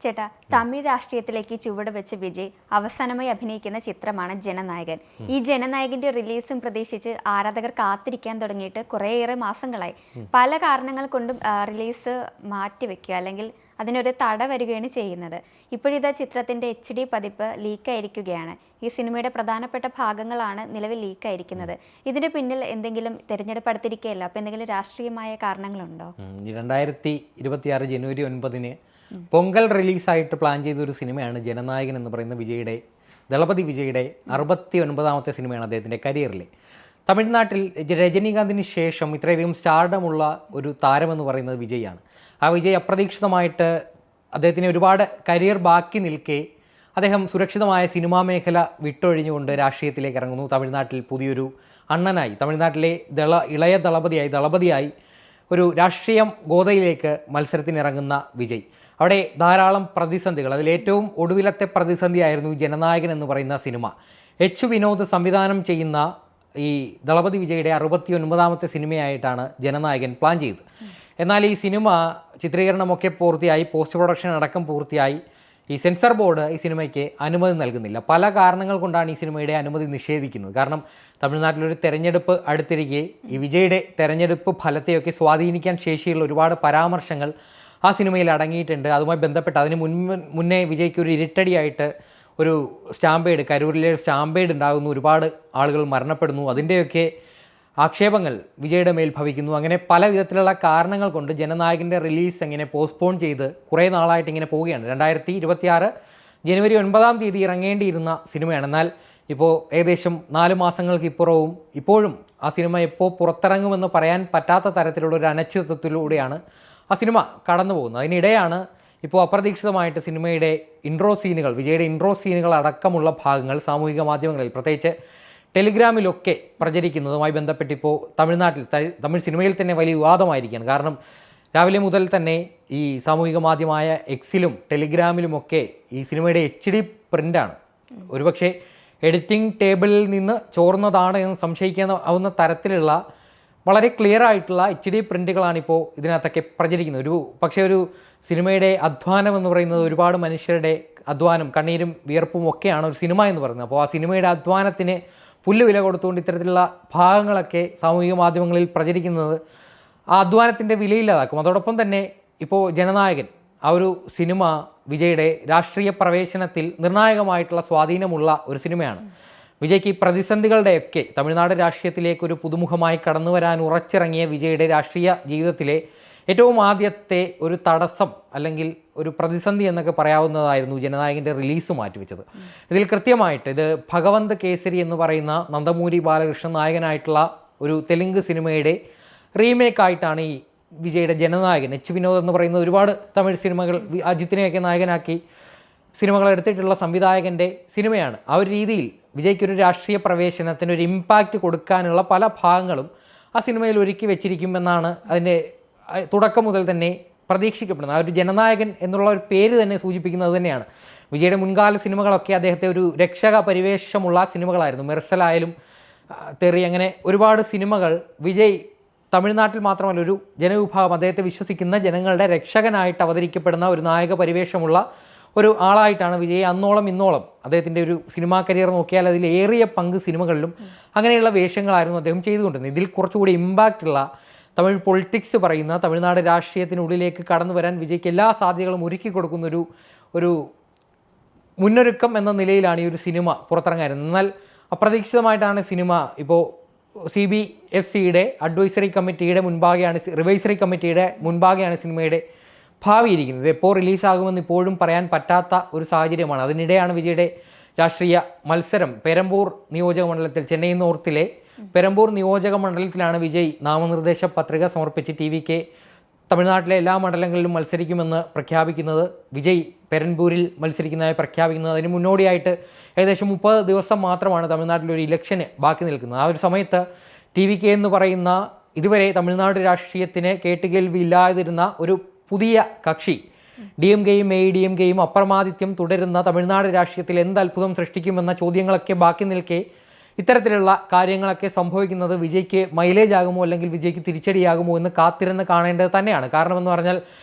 ചേട്ടാ, തമിഴ് രാഷ്ട്രീയത്തിലേക്ക് ചുവട് വെച്ച് വിജയ് അവസാനമായി അഭിനയിക്കുന്ന ചിത്രമാണ് ജനനായകൻ. ഈ ജനനായകന്റെ റിലീസും പ്രതീക്ഷിച്ച് ആരാധകർ കാത്തിരിക്കാൻ തുടങ്ങിയിട്ട് കുറേയേറെ മാസങ്ങളായി. പല കാരണങ്ങൾ കൊണ്ടും റിലീസ് മാറ്റിവെക്കുക അല്ലെങ്കിൽ അതിനൊരു തട വരികയാണ് ചെയ്യുന്നത്. ഇപ്പോഴിതാ ചിത്രത്തിന്റെ HD പതിപ്പ് ലീക്കായിരിക്കുകയാണ്. ഈ സിനിമയുടെ പ്രധാനപ്പെട്ട ഭാഗങ്ങളാണ് നിലവിൽ ലീക്കായിരിക്കുന്നത്. ഇതിന് പിന്നിൽ എന്തെങ്കിലും തെരഞ്ഞെടുപ്പ് അടുത്തിരിക്കുകയല്ല, അപ്പോൾ എന്തെങ്കിലും രാഷ്ട്രീയമായ കാരണങ്ങളുണ്ടോ? 2026 ജനുവരി 9 പൊങ്കൽ റിലീസായിട്ട് പ്ലാൻ ചെയ്തൊരു സിനിമയാണ് ജനനായകൻ എന്ന് പറയുന്ന ദളപതി വിജയുടെ 69ാമത്തെ സിനിമയാണ് അദ്ദേഹത്തിൻ്റെ കരിയറിലെ. തമിഴ്നാട്ടിൽ രജനീകാന്തിന് ശേഷം ഇത്രയധികം സ്റ്റാർഡമുള്ള ഒരു താരമെന്ന് പറയുന്നത് വിജയാണ്. ആ വിജയ് അപ്രതീക്ഷിതമായിട്ട് അദ്ദേഹത്തിന് ഒരുപാട് കരിയർ ബാക്കി നിൽക്കെ അദ്ദേഹം സുരക്ഷിതമായ സിനിമാ മേഖല വിട്ടൊഴിഞ്ഞുകൊണ്ട് രാഷ്ട്രീയത്തിലേക്ക് ഇറങ്ങുന്നു. തമിഴ്നാട്ടിൽ പുതിയൊരു അണ്ണനായി, തമിഴ്നാട്ടിലെ ഇളയ ദളപതിയായി ഒരു രാഷ്ട്രീയം ഗോതയിലേക്ക് മത്സരത്തിനിറങ്ങുന്ന വിജയ്. അവിടെ ധാരാളം പ്രതിസന്ധികൾ, അതിലേറ്റവും ഒടുവിലത്തെ പ്രതിസന്ധിയായിരുന്നു ജനനായകൻ എന്ന് പറയുന്ന സിനിമ. വിനോദ് സംവിധാനം ചെയ്യുന്ന ഈ ദളപതി വിജയുടെ 69ാമത്തെ സിനിമയായിട്ടാണ് ജനനായകൻ പ്ലാൻ ചെയ്തത്. എന്നാൽ ഈ സിനിമ ചിത്രീകരണമൊക്കെ പൂർത്തിയായി, പോസ്റ്റ് പ്രൊഡക്ഷൻ അടക്കം പൂർത്തിയായി. ഈ സെൻസർ ബോർഡ് ഈ സിനിമയ്ക്ക് അനുമതി നൽകുന്നില്ല. പല കാരണങ്ങൾ കൊണ്ടാണ് ഈ സിനിമയുടെ അനുമതി നിഷേധിക്കുന്നത്. കാരണം തമിഴ്നാട്ടിലൊരു തെരഞ്ഞെടുപ്പ് അടുത്തിരിക്കെ ഈ വിജയുടെ തെരഞ്ഞെടുപ്പ് ഫലത്തെയൊക്കെ സ്വാധീനിക്കാൻ ശേഷിയുള്ള ഒരുപാട് പരാമർശങ്ങൾ ആ സിനിമയിൽ അടങ്ങിയിട്ടുണ്ട്. അതുമായി ബന്ധപ്പെട്ട് അതിന് മുന്നേ വിജയ്ക്ക് ഒരു ഇരുട്ടടിയായിട്ട് ഒരു സ്റ്റാമ്പേഡ്, കരൂരിലെ സ്റ്റാമ്പേഡ് ഉണ്ടാകുന്നു, ഒരുപാട് ആളുകൾ മരണപ്പെടുന്നു, അതിൻ്റെയൊക്കെ ആക്ഷേപങ്ങൾ വിജയുടെ മേൽ ഭവിക്കുന്നു. അങ്ങനെ പല വിധത്തിലുള്ള കാരണങ്ങൾ കൊണ്ട് ജനനായകൻ്റെ റിലീസ് എങ്ങനെ പോസ്റ്റ്പോൺ ചെയ്ത് കുറേ നാളായിട്ട് ഇങ്ങനെ പോവുകയാണ്. 2026 ജനുവരി 9 ഇറങ്ങേണ്ടിയിരുന്ന സിനിമയാണ്. എന്നാൽ ഇപ്പോൾ ഏകദേശം 4 മാസങ്ങൾക്ക് ഇപ്പുറവും ഇപ്പോഴും ആ സിനിമ എപ്പോൾ പുറത്തിറങ്ങുമെന്ന് പറയാൻ പറ്റാത്ത തരത്തിലുള്ള ഒരു അനിശ്ചിതത്വത്തിലൂടെയാണ് ആ സിനിമ കടന്നു പോകുന്നത്. അതിനിടെയാണ് ഇപ്പോൾ അപ്രതീക്ഷിതമായിട്ട് സിനിമയുടെ വിജയുടെ ഇൻട്രോ സീനുകൾ അടക്കമുള്ള ഭാഗങ്ങൾ സാമൂഹിക മാധ്യമങ്ങളിൽ, പ്രത്യേകിച്ച് ടെലിഗ്രാമിലൊക്കെ പ്രചരിക്കുന്നതുമായി ബന്ധപ്പെട്ട് ഇപ്പോൾ തമിഴ് സിനിമയിൽ തന്നെ വലിയ വിവാദമായിരിക്കുകയാണ്. കാരണം രാവിലെ മുതൽ തന്നെ ഈ സാമൂഹിക മാധ്യമമായ എക്സിലും ടെലിഗ്രാമിലുമൊക്കെ ഈ സിനിമയുടെ HD പ്രിൻ്റാണ്. ഒരുപക്ഷെ എഡിറ്റിംഗ് ടേബിളിൽ നിന്ന് ചോർന്നതാണ് എന്ന് സംശയിക്കാവുന്ന തരത്തിലുള്ള വളരെ ക്ലിയർ ആയിട്ടുള്ള HD പ്രിൻ്റുകളാണ് ഇപ്പോൾ ഇതിനകത്തൊക്കെ പ്രചരിക്കുന്നത്. ഒരു സിനിമയുടെ അധ്വാനം എന്ന് പറയുന്നത് ഒരുപാട് മനുഷ്യരുടെ അധ്വാനം, കണ്ണീരും വിയർപ്പും ഒക്കെയാണ് ഒരു സിനിമ എന്ന് പറയുന്നത്. അപ്പോൾ ആ സിനിമയുടെ അധ്വാനത്തിന് പുല്ലുവില കൊടുത്തുകൊണ്ട് ഇത്തരത്തിലുള്ള ഭാഗങ്ങളൊക്കെ സാമൂഹിക മാധ്യമങ്ങളിൽ പ്രചരിക്കുന്നത് ആ അധ്വാനത്തിൻ്റെ വിലയില്ലാതാക്കും. അതോടൊപ്പം തന്നെ ഇപ്പോൾ ജനനായകൻ ആ ഒരു സിനിമ വിജയുടെ രാഷ്ട്രീയ പ്രവേശനത്തിൽ നിർണായകമായിട്ടുള്ള സ്വാധീനമുള്ള ഒരു സിനിമയാണ്. വിജയ്ക്ക് ഈ പ്രതിസന്ധികളുടെയൊക്കെ തമിഴ്നാട് രാഷ്ട്രീയത്തിലേക്ക് ഒരു പുതുമുഖമായി കടന്നു വരാൻ ഉറച്ചിറങ്ങിയ വിജയുടെ രാഷ്ട്രീയ ജീവിതത്തിലെ ഏറ്റവും ആദ്യത്തെ ഒരു തടസ്സം അല്ലെങ്കിൽ ഒരു പ്രതിസന്ധി എന്നൊക്കെ പറയാവുന്നതായിരുന്നു ജനനായകൻ്റെ റിലീസ് മാറ്റിവെച്ചത്. ഇതിൽ കൃത്യമായിട്ട് ഇത് ഭഗവന്ത് കേസരി എന്ന് പറയുന്ന നന്ദമൂരി ബാലകൃഷ്ണൻ നായകനായിട്ടുള്ള ഒരു തെലുങ്ക് സിനിമയുടെ റീമേക്കായിട്ടാണ് ഈ വിജയുടെ ജനനായകൻ. വിനോദ് എന്ന് പറയുന്ന ഒരുപാട് തമിഴ് സിനിമകൾ, അജിത്തിനെയൊക്കെ നായകനാക്കി സിനിമകൾ എടുത്തിട്ടുള്ള സംവിധായകൻ്റെ സിനിമയാണ്. ആ ഒരു രീതിയിൽ വിജയ്ക്കൊരു രാഷ്ട്രീയ പ്രവേശനത്തിന് ഒരു ഇമ്പാക്റ്റ് കൊടുക്കാനുള്ള പല ഭാഗങ്ങളും ആ സിനിമയിൽ ഒരുക്കി വെച്ചിരിക്കുമെന്നാണ് അതിൻ്റെ തുടക്കം മുതൽ തന്നെ പ്രതീക്ഷിക്കപ്പെടുന്നത്. ആ ഒരു ജനനായകൻ എന്നുള്ള ഒരു പേര് തന്നെ സൂചിപ്പിക്കുന്നത് തന്നെയാണ്. വിജയുടെ മുൻകാല സിനിമകളൊക്കെ അദ്ദേഹത്തെ ഒരു രക്ഷക പരിവേഷമുള്ള സിനിമകളായിരുന്നു. മെർസലായാലും തെറി, അങ്ങനെ ഒരുപാട് സിനിമകൾ വിജയ് തമിഴ്നാട്ടിൽ മാത്രമല്ല ഒരു ജനവിഭാഗം, അദ്ദേഹത്തെ വിശ്വസിക്കുന്ന ജനങ്ങളുടെ രക്ഷകനായിട്ട് അവതരിക്കപ്പെടുന്ന ഒരു നായക പരിവേഷമുള്ള ഒരു ആളായിട്ടാണ് വിജയ് അന്നോളം ഇന്നോളം അദ്ദേഹത്തിൻ്റെ ഒരു സിനിമാ കരിയർ നോക്കിയാൽ അതിൽ ഏറിയ പങ്ക് സിനിമകളിലും അങ്ങനെയുള്ള വേഷങ്ങളായിരുന്നു അദ്ദേഹം ചെയ്തുകൊണ്ടിരുന്നത്. ഇതിൽ കുറച്ചുകൂടി ഇമ്പാക്റ്റുള്ള തമിഴ് പൊളിറ്റിക്സ് പറയുന്ന തമിഴ്നാട് രാഷ്ട്രീയത്തിനുള്ളിലേക്ക് കടന്നു വരാൻ വിജയ്ക്ക് എല്ലാ സാധ്യതകളും ഒരുക്കി കൊടുക്കുന്ന ഒരു മുന്നൊരുക്കം എന്ന നിലയിലാണ് ഈ ഒരു സിനിമ പുറത്തിറങ്ങായിരുന്നത്. എന്നാൽ അപ്രതീക്ഷിതമായിട്ടാണ് സിനിമ ഇപ്പോൾ CBFCയുടെ റിവൈസറി കമ്മിറ്റിയുടെ മുൻപാകെയാണ് സിനിമയുടെ ഭാവി ഇരിക്കുന്നത്. എപ്പോൾ റിലീസാകുമെന്ന് ഇപ്പോഴും പറയാൻ പറ്റാത്ത ഒരു സാഹചര്യമാണ്. അതിനിടെയാണ് വിജയുടെ രാഷ്ട്രീയ മത്സരം പെരമ്പൂർ നിയോജക മണ്ഡലത്തിൽ, ചെന്നൈ നോർത്തിലെ പെരമ്പൂർ നിയോജക മണ്ഡലത്തിലാണ് വിജയ് നാമനിർദ്ദേശ പത്രിക സമർപ്പിച്ച് TVK തമിഴ്നാട്ടിലെ എല്ലാ മണ്ഡലങ്ങളിലും മത്സരിക്കുമെന്ന് പ്രഖ്യാപിക്കുന്നത്. വിജയ് പെരമ്പൂരിൽ മത്സരിക്കുന്നതായി പ്രഖ്യാപിക്കുന്നത്. അതിന് മുന്നോടിയായിട്ട് ഏകദേശം 30 ദിവസം മാത്രമാണ് തമിഴ്നാട്ടിലൊരു ഇലക്ഷന് ബാക്കി നിൽക്കുന്നത്. ആ ഒരു സമയത്ത് TVK എന്ന് പറയുന്ന ഇതുവരെ തമിഴ്നാട് രാഷ്ട്രീയത്തിന് കേട്ടുകേൾവിയില്ലാതിരുന്ന ഒരു പുതിയ കക്ഷി DMKയും AIDMKയും അപ്രമാദിത്യം തുടരുന്ന തമിഴ്നാട് രാഷ്ട്രീയത്തിൽ എന്ത് അത്ഭുതം സൃഷ്ടിക്കുമെന്ന ചോദ്യങ്ങളൊക്കെ ബാക്കി നിൽക്കെ ഇത്തരത്തിലുള്ള കാര്യങ്ങളൊക്കെ സംഭവിക്കുന്നത് വിജയ്ക്ക് മൈലേജ് ആകുമോ അല്ലെങ്കിൽ വിജയ്ക്ക് തിരിച്ചടിയാകുമോ എന്ന് കാത്തിരുന്ന് കാണേണ്ടത് തന്നെയാണ്. കാരണം എന്ന് പറഞ്ഞാൽ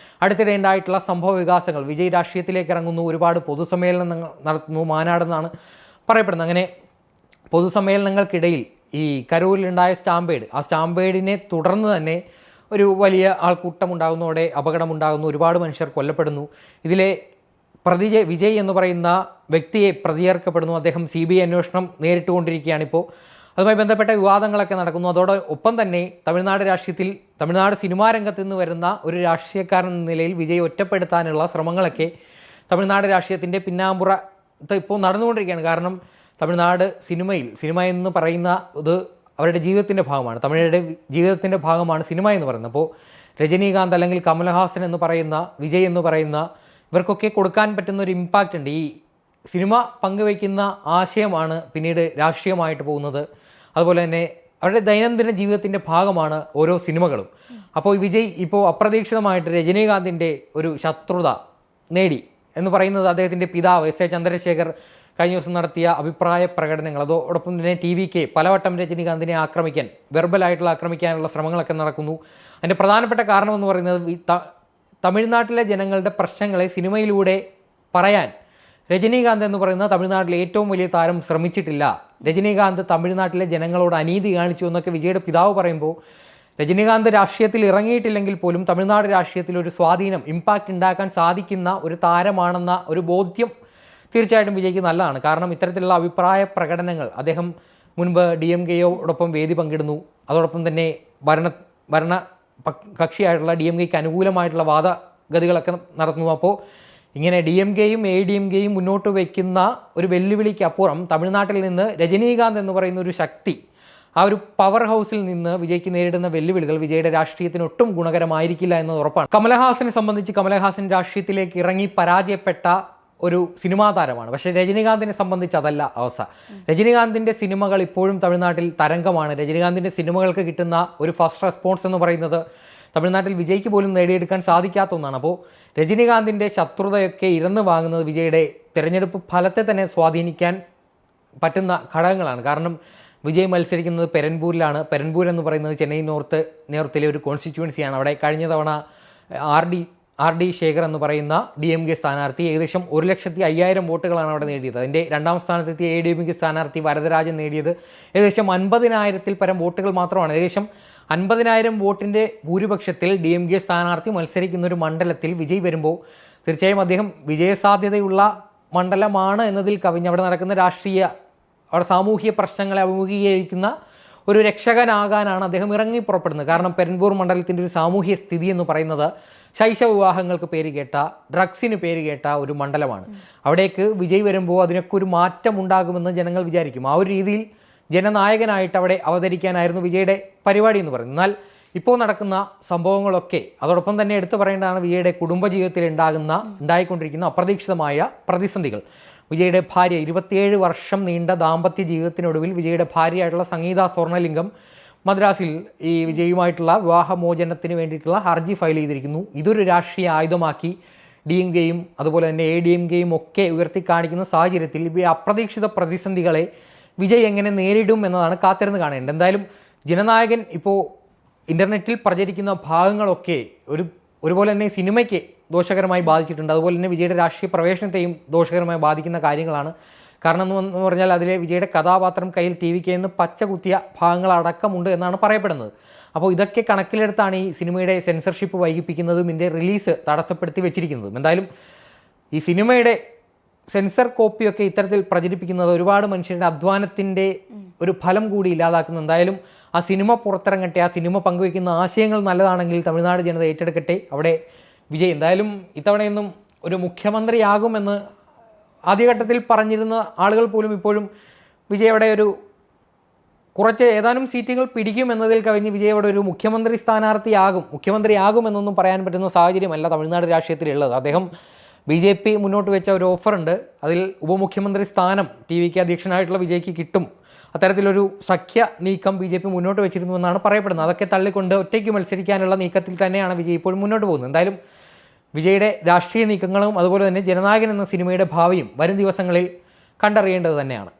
അടുത്തിടെ ഉണ്ടായിട്ടുള്ള സംഭവ വികാസങ്ങൾ, വിജയ് രാഷ്ട്രീയത്തിലേക്ക് ഇറങ്ങുന്നു, ഒരുപാട് പൊതുസമ്മേളനങ്ങൾ നടത്തുന്നു, മാനാടെന്നാണ് പറയപ്പെടുന്നത്. അങ്ങനെ പൊതുസമ്മേളനങ്ങൾക്കിടയിൽ ഈ കരൂരിലുണ്ടായ സ്റ്റാമ്പേഡ്, ആ സ്റ്റാമ്പേഡിനെ തുടർന്ന് തന്നെ ഒരു വലിയ ആൾക്കൂട്ടം ഉണ്ടാകുന്നതോടെ അപകടമുണ്ടാകുന്നു, ഒരുപാട് മനുഷ്യർ കൊല്ലപ്പെടുന്നു. ഇതിലെ വിജയ് എന്ന് പറയുന്ന വ്യക്തിയെ പ്രതിയേർക്കപ്പെടുന്നു. അദ്ദേഹം CBI അന്വേഷണം നേരിട്ടുകൊണ്ടിരിക്കുകയാണിപ്പോൾ. അതുമായി ബന്ധപ്പെട്ട വിവാദങ്ങളൊക്കെ നടക്കുന്നു. അതോടൊപ്പം തന്നെ തമിഴ്നാട് രാഷ്ട്രീയത്തിൽ, തമിഴ്നാട് സിനിമാ രംഗത്ത് നിന്ന് വരുന്ന ഒരു രാഷ്ട്രീയക്കാരൻ എന്ന നിലയിൽ വിജയ് ഒറ്റപ്പെടുത്താനുള്ള ശ്രമങ്ങളൊക്കെ തമിഴ്നാട് രാഷ്ട്രീയത്തിൻ്റെ പിന്നാമ്പുറത്ത് ഇപ്പോൾ നടന്നുകൊണ്ടിരിക്കുകയാണ്. കാരണം തമിഴ്നാട് സിനിമ എന്ന് പറയുന്ന ഇത് അവരുടെ ജീവിതത്തിൻ്റെ ഭാഗമാണ്, തമിഴരുടെ ജീവിതത്തിൻ്റെ ഭാഗമാണ് സിനിമ എന്ന് പറയുന്നത്. അപ്പോൾ രജനീകാന്ത് അല്ലെങ്കിൽ കമൽഹാസൻ എന്ന് പറയുന്ന, വിജയ് എന്ന് പറയുന്ന ഇവർക്കൊക്കെ കൊടുക്കാൻ പറ്റുന്ന ഒരു ഇമ്പാക്റ്റ് ഉണ്ട്. ഈ സിനിമ പങ്കുവയ്ക്കുന്ന ആശയമാണ് പിന്നീട് രാഷ്ട്രീയമായിട്ട് പോകുന്നത്. അതുപോലെ തന്നെ അവരുടെ ദൈനംദിന ജീവിതത്തിൻ്റെ ഭാഗമാണ് ഓരോ സിനിമകളും. അപ്പോൾ വിജയ് ഇപ്പോൾ അപ്രതീക്ഷിതമായിട്ട് രജനീകാന്തിൻ്റെ ഒരു ശത്രുത നേടി എന്ന് പറയുന്നത് അദ്ദേഹത്തിൻ്റെ പിതാവ് SA ചന്ദ്രശേഖർ കഴിഞ്ഞ ദിവസം നടത്തിയ അഭിപ്രായ പ്രകടനങ്ങൾ, അതോടൊപ്പം തന്നെ TVK പലവട്ടം രജനീകാന്തിനെ ആക്രമിക്കാൻ, വെർബലായിട്ടുള്ള ആക്രമിക്കാനുള്ള ശ്രമങ്ങളൊക്കെ നടക്കുന്നു. അതിൻ്റെ പ്രധാനപ്പെട്ട കാരണം എന്ന് പറയുന്നത് തമിഴ്നാട്ടിലെ ജനങ്ങളുടെ പ്രശ്നങ്ങളെ സിനിമയിലൂടെ പറയാൻ രജനീകാന്ത് എന്ന് പറയുന്ന തമിഴ്നാട്ടിലെ ഏറ്റവും വലിയ താരം ശ്രമിച്ചിട്ടില്ല. രജനീകാന്ത് തമിഴ്നാട്ടിലെ ജനങ്ങളോട് അനീതി കാണിച്ചു എന്നൊക്കെ വിജയുടെ പിതാവ് പറയുമ്പോൾ രജനീകാന്ത് രാഷ്ട്രീയത്തിൽ ഇറങ്ങിയിട്ടില്ലെങ്കിൽ പോലും തമിഴ്നാട് രാഷ്ട്രീയത്തിൽ ഒരു സ്വാധീനം, ഇമ്പാക്റ്റ് ഉണ്ടാക്കാൻ സാധിക്കുന്ന ഒരു താരമാണെന്ന ഒരു ബോധ്യം തീർച്ചയായിട്ടും വിജയ്ക്ക് നല്ലതാണ്. കാരണം ഇത്തരത്തിലുള്ള അഭിപ്രായ പ്രകടനങ്ങൾ അദ്ദേഹം മുൻപ് DMK-യോടൊപ്പം വേദി പങ്കിടുന്നു. അതോടൊപ്പം തന്നെ ഭരണ കക്ഷിയായിട്ടുള്ള DMK-ക്ക് അനുകൂലമായിട്ടുള്ള വാദഗതികളൊക്കെ നടത്തുന്നു. അപ്പോൾ ഇങ്ങനെ DMK-യും ADMK-യും മുന്നോട്ട് വയ്ക്കുന്ന ഒരു വെല്ലുവിളിക്ക് അപ്പുറം തമിഴ്നാട്ടിൽ നിന്ന് രജനീകാന്ത് എന്ന് പറയുന്ന ഒരു ശക്തി, ആ ഒരു പവർ ഹൗസിൽ നിന്ന് വിജയ്ക്ക് നേരിടുന്ന വെല്ലുവിളികൾ വിജയുടെ രാഷ്ട്രീയത്തിന് ഒട്ടും ഗുണകരമായിരിക്കില്ല എന്നത് ഉറപ്പാണ്. കമലഹാസനെ സംബന്ധിച്ച് കമലഹാസൻ രാഷ്ട്രീയത്തിലേക്ക് ഇറങ്ങി പരാജയപ്പെട്ട ഒരു സിനിമാ താരമാണ്. പക്ഷേ രജനീകാന്തിനെ സംബന്ധിച്ച് അതല്ല അവസ്ഥ. രജനീകാന്തിൻ്റെ സിനിമകൾ ഇപ്പോഴും തമിഴ്നാട്ടിൽ തരംഗമാണ്. രജനീകാന്തിൻ്റെ സിനിമകൾക്ക് കിട്ടുന്ന ഒരു ഫസ്റ്റ് റെസ്പോൺസ് എന്ന് പറയുന്നത് തമിഴ്നാട്ടിൽ വിജയ്ക്ക് പോലും നേടിയെടുക്കാൻ സാധിക്കാത്ത ഒന്നാണ്. അപ്പോൾ രജനീകാന്തിൻ്റെ ശത്രുതയൊക്കെ ഇരുന്ന് വാങ്ങുന്നത് വിജയുടെ തിരഞ്ഞെടുപ്പ് ഫലത്തെ തന്നെ സ്വാധീനിക്കാൻ പറ്റുന്ന ഘടകങ്ങളാണ്. കാരണം വിജയ് മത്സരിക്കുന്നത് പെരൻപൂരിലാണ്. പെരൻപൂർ എന്ന് പറയുന്നത് ചെന്നൈ നോർത്തിലെ ഒരു കോൺസ്റ്റിറ്റ്യുവൻസിയാണ്. അവിടെ കഴിഞ്ഞ തവണ RD ശേഖർ എന്ന് പറയുന്ന DMK സ്ഥാനാർത്ഥി ഏകദേശം 1,05,000 വോട്ടുകളാണ് അവിടെ നേടിയത്. അതിൻ്റെ രണ്ടാം സ്ഥാനത്തെത്തിയ ADMK സ്ഥാനാർത്ഥി വരദരാജൻ നേടിയത് ഏകദേശം 50,000-ൽ പരം വോട്ടുകൾ മാത്രമാണ്. ഏകദേശം 50,000 വോട്ടിൻ്റെ ഭൂരിപക്ഷത്തിൽ DMK സ്ഥാനാർത്ഥി മത്സരിക്കുന്ന ഒരു മണ്ഡലത്തിൽ വിജയ് വരുമ്പോൾ തീർച്ചയായും അദ്ദേഹം വിജയസാധ്യതയുള്ള മണ്ഡലമാണ് എന്നതിൽ കവിഞ്ഞ് അവിടെ നടക്കുന്ന അവിടെ സാമൂഹിക പ്രശ്നങ്ങളെ അഭിമുഖീകരിക്കുന്ന ഒരു രക്ഷകനാകാനാണ് അദ്ദേഹം ഇറങ്ങി പുറപ്പെടുന്നത്. കാരണം പെരൻപൂർ മണ്ഡലത്തിൻ്റെ ഒരു സാമൂഹ്യ സ്ഥിതി എന്ന് പറയുന്നത് ശൈശവ വിവാഹങ്ങൾക്ക് പേരുകേട്ട, ഡ്രഗ്സിന് പേരുകേട്ട ഒരു മണ്ഡലമാണ്. അവിടേക്ക് വിജയ് വരുമ്പോൾ അതിനൊക്കെ ഒരു മാറ്റം ഉണ്ടാകുമെന്ന് ജനങ്ങൾ വിചാരിക്കും. ആ ഒരു രീതിയിൽ ജനനായകനായിട്ട് അവിടെ അവതരിക്കാനായിരുന്നു വിജയുടെ പരിപാടി എന്ന് പറയുന്നത്. എന്നാൽ ഇപ്പോൾ നടക്കുന്ന സംഭവങ്ങളൊക്കെ, അതോടൊപ്പം തന്നെ എടുത്തു പറയേണ്ടതാണ് വിജയുടെ കുടുംബജീവിതത്തിൽ ഉണ്ടായിക്കൊണ്ടിരിക്കുന്ന അപ്രതീക്ഷിതമായ പ്രതിസന്ധികൾ. വിജയുടെ ഭാര്യ 27 വർഷം നീണ്ട ദാമ്പത്യ ജീവിതത്തിനൊടുവിൽ വിജയുടെ ഭാര്യയായിട്ടുള്ള സംഗീത സ്വർണ്ണലിംഗം മദ്രാസിൽ ഈ വിജയുമായിട്ടുള്ള വിവാഹമോചനത്തിന് വേണ്ടിയിട്ടുള്ള ഹർജി ഫയൽ ചെയ്തിരിക്കുന്നു. ഇതൊരു രാഷ്ട്രീയ ആയുധമാക്കി DMK-യും അതുപോലെ തന്നെ ADMK-യും ഒക്കെ ഉയർത്തി കാണിക്കുന്ന സാഹചര്യത്തിൽ ഈ അപ്രതീക്ഷിത പ്രതിസന്ധികളെ വിജയ് എങ്ങനെ നേരിടും എന്നതാണ് കാത്തിരുന്ന് കാണേണ്ടത്. എന്തായാലും ജനനായകൻ ഇപ്പോൾ ഇൻ്റർനെറ്റിൽ പ്രചരിക്കുന്ന ഭാഗങ്ങളൊക്കെ ഒരുപോലെ തന്നെ സിനിമയ്ക്ക് ദോഷകരമായി ബാധിച്ചിട്ടുണ്ട്. അതുപോലെ തന്നെ വിജയുടെ രാഷ്ട്രീയ പ്രവേശനത്തെയും ദോഷകരമായി ബാധിക്കുന്ന കാര്യങ്ങളാണ്. കാരണം എന്ന് പറഞ്ഞാൽ അതിലെ വിജയുടെ കഥാപാത്രം കയ്യിൽ TVK എന്ന് പച്ച കുത്തിയ ഭാഗങ്ങളടക്കമുണ്ട് എന്നാണ് പറയപ്പെടുന്നത്. അപ്പോൾ ഇതൊക്കെ കണക്കിലെടുത്താണ് ഈ സിനിമയുടെ സെൻസർഷിപ്പ് വൈകിപ്പിക്കുന്നതും ഇതിൻ്റെ റിലീസ് തടസ്സപ്പെടുത്തി വെച്ചിരിക്കുന്നതും. എന്തായാലും ഈ സിനിമയുടെ സെൻസർ കോപ്പിയൊക്കെ ഇത്തരത്തിൽ പ്രചരിപ്പിക്കുന്നത് ഒരുപാട് മനുഷ്യരുടെ അധ്വാനത്തിൻ്റെ ഒരു ഫലം കൂടി ഇല്ലാതാക്കുന്നു. എന്തായാലും ആ സിനിമ പുറത്തിറങ്ങട്ടെ, ആ സിനിമ പങ്കുവയ്ക്കുന്ന ആശയങ്ങൾ നല്ലതാണെങ്കിൽ തമിഴ്നാട് ജനത ഏറ്റെടുക്കട്ടെ. അവിടെ വിജയ് എന്തായാലും ഇത്തവണയൊന്നും ഒരു മുഖ്യമന്ത്രിയാകുമെന്ന് ആദ്യഘട്ടത്തിൽ പറഞ്ഞിരുന്ന ആളുകൾ പോലും ഇപ്പോഴും വിജയ് അവിടെ കുറച്ച് ഏതാനും സീറ്റുകൾ പിടിക്കുമെന്നതിൽ കവിഞ്ഞ് വിജയ് അവിടെ ഒരു മുഖ്യമന്ത്രിയാകുമെന്നൊന്നും പറയാൻ പറ്റുന്ന സാഹചര്യമല്ല തമിഴ്നാട് രാഷ്ട്രീയത്തിലുള്ളത്. അദ്ദേഹം BJP മുന്നോട്ട് വെച്ച ഒരു ഓഫറുണ്ട്. അതിൽ ഉപമുഖ്യമന്ത്രി സ്ഥാനം TVK അധ്യക്ഷനായിട്ടുള്ള വിജയ്ക്ക് കിട്ടും. അത്തരത്തിലൊരു സഖ്യ നീക്കം BJP മുന്നോട്ട് വെച്ചിരുന്നുവെന്നാണ് പറയപ്പെടുന്നത്. അതൊക്കെ തള്ളിക്കൊണ്ട് ഒറ്റയ്ക്ക് മത്സരിക്കാനുള്ള നീക്കത്തിൽ തന്നെയാണ് വിജയ് ഇപ്പോഴും മുന്നോട്ട് പോകുന്നത്. എന്തായാലും വിജയുടെ രാഷ്ട്രീയ നീക്കങ്ങളും അതുപോലെ തന്നെ ജനനായകൻ എന്ന സിനിമയുടെ ഭാവിയും വരും ദിവസങ്ങളിൽ കണ്ടറിയേണ്ടത് തന്നെയാണ്.